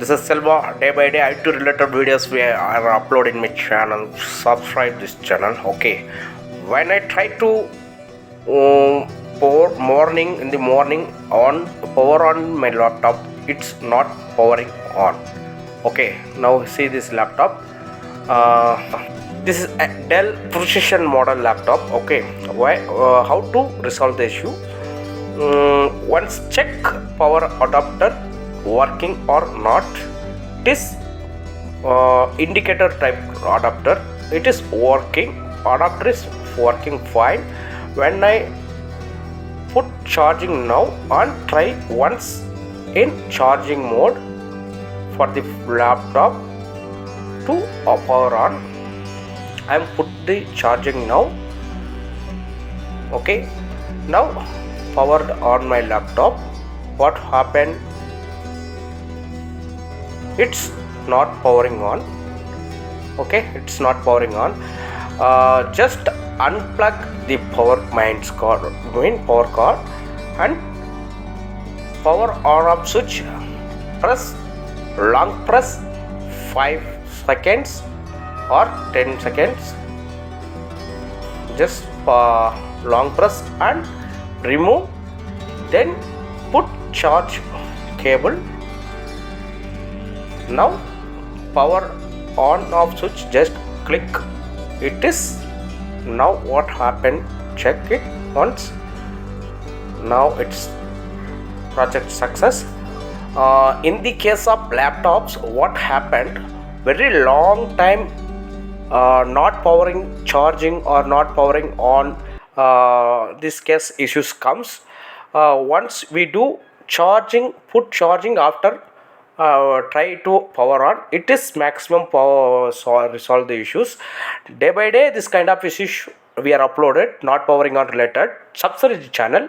This is Selva. Day by day, IT related videos we are uploading my channel. Subscribe this channel. Okay. When I try to power in the morning on power on my laptop, it's not powering on. Okay. Now see this laptop. This is a Dell precision model laptop. Okay. Why? How to resolve the issue? Once check power adapter working or not. It is indicator type adapter. It is working. Adapter is working fine. When I put charging now and try once in charging mode for the laptop to power on. I am put the charging now. Okay. Now powered on my laptop. What happened? It's not powering on. Okay, it's not powering on. Just unplug the power main power cord and power on off switch. Long press 5 seconds or 10 seconds. Just long press and remove, then put charge cable. Now power on off switch, just click. It is now what happened, check it once. Now it's project success. In the case of laptops, what happened, very long time not powering, charging or not powering on, this case issues comes. Once we do charging, put charging after try to power on, it is maximum power resolve the issues. Day by day this kind of issues we are uploaded, not powering on related. Subscribe the channel.